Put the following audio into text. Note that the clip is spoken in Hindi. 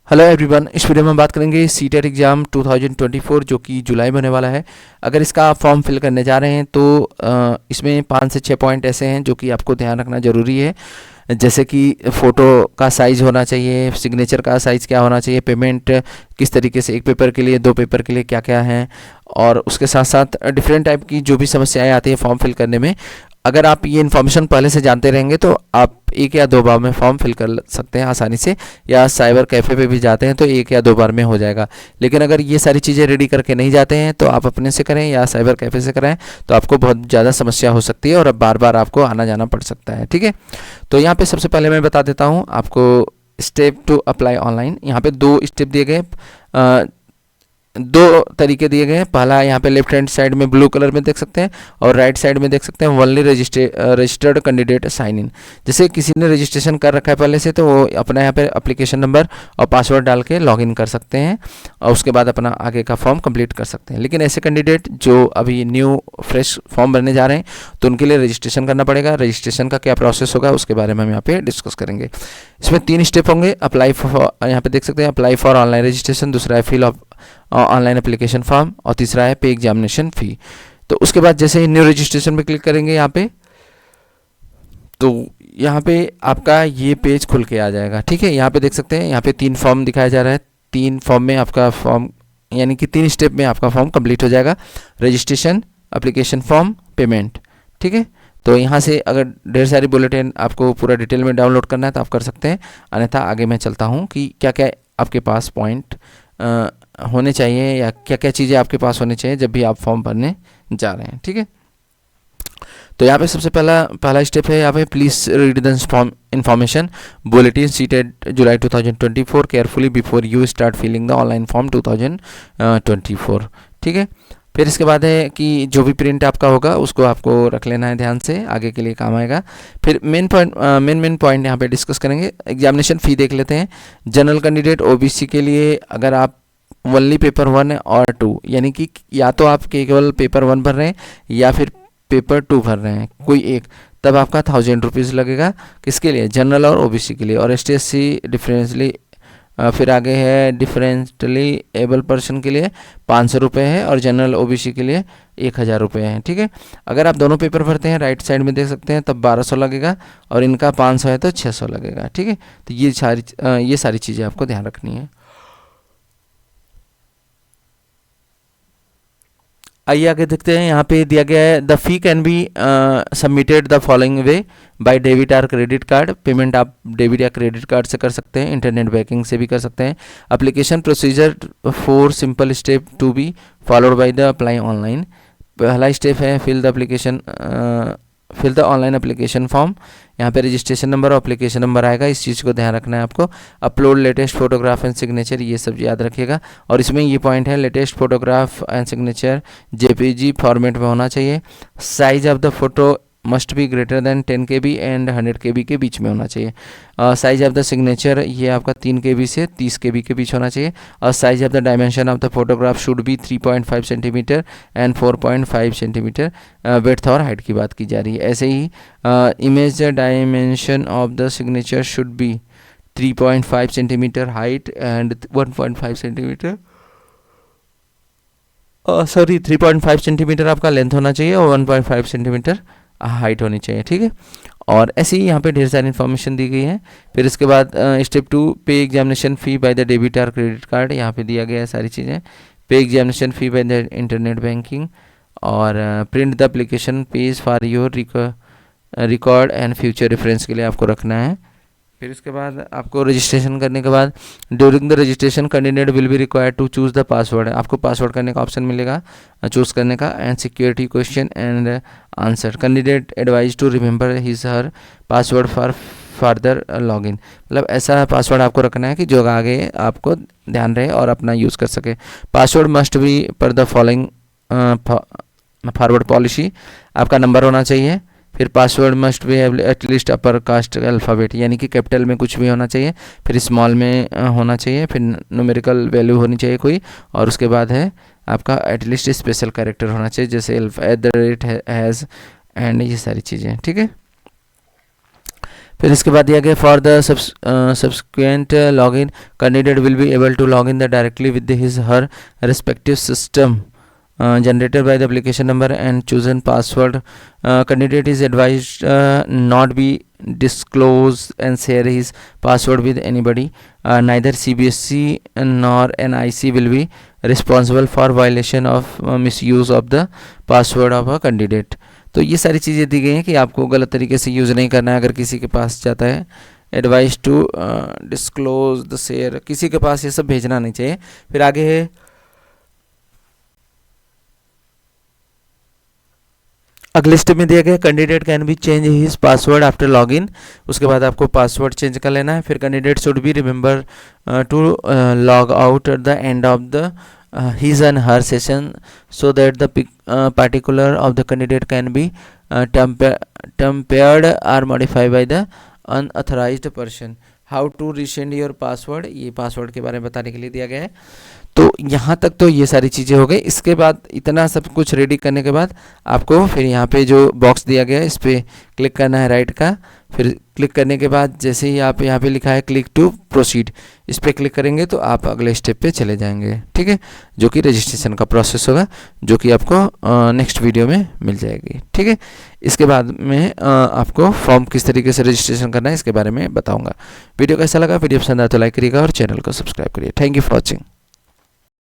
हेलो एवरीवन, इस वीडियो में बात करेंगे सीटेट एग्ज़ाम 2024 जो कि जुलाई में होने वाला है। अगर इसका आप फॉर्म फिल करने जा रहे हैं तो इसमें 5 से 6 पॉइंट ऐसे हैं जो कि आपको ध्यान रखना ज़रूरी है। जैसे कि फ़ोटो का साइज़ होना चाहिए, सिग्नेचर का साइज़ क्या होना चाहिए, पेमेंट किस तरीके से, एक पेपर के लिए, 2 पेपर के लिए क्या क्या हैं, और उसके साथ साथ डिफरेंट टाइप की जो भी समस्याएं आती हैं फॉर्म फिल करने में। अगर आप ये इन्फॉर्मेशन पहले से जानते रहेंगे तो आप 1 या 2 बार में फॉर्म फिल कर सकते हैं आसानी से, या साइबर कैफ़े पे भी जाते हैं तो 1 या 2 बार में हो जाएगा। लेकिन अगर ये सारी चीज़ें रेडी करके नहीं जाते हैं तो आप अपने से करें या साइबर कैफ़े से करें तो आपको बहुत ज़्यादा समस्या हो सकती है और अब बार बार आपको आना जाना पड़ सकता है। ठीक है, तो यहाँ पे सबसे पहले मैं बता देता हूँ आपको स्टेप टू अप्लाई ऑनलाइन। यहाँ पे 2 स्टेप दिए गए, 2 तरीके दिए गए हैं। पहला यहाँ पे लेफ्ट हैंड साइड में ब्लू कलर में देख सकते हैं और राइट साइड में देख सकते हैं only registered candidate sign in. जैसे किसी ने रजिस्ट्रेशन कर रखा है पहले से तो वो अपना यहाँ पे एप्लीकेशन नंबर और पासवर्ड डाल के लॉगिन कर सकते हैं और उसके बाद अपना आगे का फॉर्म कंप्लीट कर सकते हैं। लेकिन ऐसे कैंडिडेट जो अभी न्यू फ्रेश फॉर्म भरने जा रहे हैं तो उनके लिए रजिस्ट्रेशन करना पड़ेगा। रजिस्ट्रेशन का क्या प्रोसेस होगा उसके बारे में हम यहाँ पे डिस्कस करेंगे। इसमें 3 स्टेप होंगे। अप्लाई फॉर, यहाँ पे देख सकते हैं अप्लाई फॉर ऑनलाइन रजिस्ट्रेशन, दूसरा है fill of online application form और तीसरा है पे एग्जामिनेशन फ़ी। तो उसके बाद जैसे ही न्यू रजिस्ट्रेशन पे क्लिक करेंगे यहाँ पे, तो यहाँ पे आपका ये पेज खुल के आ जाएगा। ठीक है, यहाँ पे देख सकते हैं यहाँ पे 3 फॉर्म दिखाया जा रहा है। 3 फॉर्म में आपका फॉर्म, यानी कि 3 स्टेप में आपका फॉर्म कंप्लीट हो जाएगा। Registration, application form, payment. ठीक है, तो यहाँ से अगर ढेर सारी बुलेटिन आपको पूरा डिटेल में डाउनलोड करना है तो आप कर सकते हैं, अन्यथा आगे मैं चलता हूँ कि क्या क्या आपके पास पॉइंट होने चाहिए या क्या क्या चीज़ें आपके पास होनी चाहिए जब भी आप फॉर्म भरने जा रहे हैं। ठीक है, तो यहाँ पे सबसे पहला स्टेप है यहाँ पे please read the information bulletin CTET July 2024 carefully before you start filling the online form 2024। ठीक है, फिर इसके बाद है कि जो भी प्रिंट आपका होगा उसको आपको रख लेना है ध्यान से, आगे के लिए काम आएगा। फिर मेन पॉइंट यहाँ पे डिस्कस करेंगे। एग्जामिनेशन फ़ी देख लेते हैं। जनरल कैंडिडेट ओबीसी के लिए अगर आप ओनली पेपर 1 और 2, यानी कि या तो आप केवल पेपर 1 भर रहे हैं या फिर पेपर 2 भर रहे हैं, कोई एक, तब आपका 1000 रुपीज़ लगेगा। किसके लिए? जनरल और ओबीसी के लिए। और ST/SC डिफरेंसली, फिर आगे है डिफरेंटली एबल पर्सन के लिए 500 रुपये है और जनरल ओबीसी के लिए 1000 रुपये हैं। ठीक है, अगर आप दोनों पेपर भरते हैं राइट साइड में देख सकते हैं तब 1200 लगेगा और इनका 500 है तो 600 लगेगा। ठीक है, तो ये सारी चीज़ें आपको ध्यान रखनी है। आइए आगे देखते हैं। यहाँ पे दिया गया है the fee can be submitted the following way by debit और क्रेडिट कार्ड। पेमेंट आप डेबिट या क्रेडिट कार्ड से कर सकते हैं, इंटरनेट बैंकिंग से भी कर सकते हैं। Application procedure 4 simple step to be followed by the apply online. पहला स्टेप है fill the online application form. यहाँ पे रजिस्ट्रेशन नंबर और एप्लीकेशन नंबर आएगा, इस चीज़ को ध्यान रखना है आपको। Upload latest photograph and signature, ये सब याद रखिएगा। और इसमें ये पॉइंट है latest photograph and signature JPG format में होना चाहिए। Size of the photo must be greater then 10 KB and 100 KB के बीच में होना चाहिए। साइज ऑफ द सिग्नेचर ये आपका 3 KB से 30 KB के बीच होना चाहिए। और size of the dimension of the photograph should be 3.5 centimeter and 4.5 centimeter. Width और हाइट की बात की जा रही है। ऐसे ही image dimension of the signature should be 3.5 centimeter height and 1.5 centimeter 3.5 centimeter आपका लेंथ होना चाहिए और 1.5 सेंटीमीटर हाइट होनी चाहिए। ठीक है, और ऐसे ही यहाँ पे ढेर सारी इन्फॉर्मेशन दी गई है। फिर इसके बाद स्टेप 2 पे examination fee by the debit और क्रेडिट कार्ड। यहाँ पे दिया गया है सारी चीज़ें। Pay examination fee by the internet banking और print the application page for your record and future reference के लिए आपको रखना है। फिर इसके बाद आपको रजिस्ट्रेशन करने के बाद during the registration candidate will be required to choose the password. आपको पासवर्ड करने का ऑप्शन मिलेगा चूज़ करने का, and security question and answer. Candidate advise to remember his her password for further login. मतलब ऐसा पासवर्ड आपको रखना है कि जो आगे आपको ध्यान रहे और अपना यूज़ कर सके। पासवर्ड मस्ट बी पर द फॉलोइंग फॉरवर्ड पॉलिसी। आपका नंबर होना चाहिए। फिर password must be at least upper caste alphabet, यानी कि कैपिटल में कुछ भी होना चाहिए, फिर स्मॉल में होना चाहिए, फिर न्यूमेरिकल वैल्यू होनी चाहिए कोई, और उसके बाद है आपका एटलीस्ट स्पेशल कैरेक्टर होना चाहिए जैसे @ हैज़ एंड ये सारी चीज़ें। ठीक है, फिर इसके बाद दिया गया for the subsequent login candidate will be able to log in the directly with his her respective system generated by the application number and chosen password. Candidate is advised not be disclose and share his password with anybody. Neither CBSE nor NIC will be responsible for violation of misuse of the password of a candidate. तो ये सारी चीज़ें दी गई हैं कि आपको गलत तरीके से यूज़ नहीं करना है अगर किसी के पास जाता है. Advice to disclose the share, किसी के पास ये सब भेजना नहीं चाहिए. फिर आगे है अगले स्टेप में दिया गया candidate can be change his password after login. उसके बाद आपको पासवर्ड चेंज कर लेना है. फिर candidate should be remember to log out at the end of the his and her session so that the particular of the candidate can be tempered or modified by the unauthorized person. How to resend your password, ये पासवर्ड के बारे में बताने के लिए दिया गया है. तो यहाँ तक तो ये सारी चीज़ें हो गई. इसके बाद इतना सब कुछ रेडी करने के बाद आपको फिर यहाँ पे जो बॉक्स दिया गया है इस पर क्लिक करना है राइट का. फिर क्लिक करने के बाद जैसे ही आप यहाँ पे लिखा है क्लिक टू प्रोसीड, इस पर क्लिक करेंगे तो आप अगले स्टेप पे चले जाएंगे. ठीक है, जो कि रजिस्ट्रेशन का प्रोसेस होगा, जो कि आपको नेक्स्ट वीडियो में मिल जाएगी. ठीक है, इसके बाद में आपको फॉर्म किस तरीके से रजिस्ट्रेशन करना है इसके बारे में बताऊँगा. वीडियो कैसा लगा, वीडियो पसंद आया तो लाइक करिएगा और चैनल को सब्सक्राइब करिए. Thank you for watching.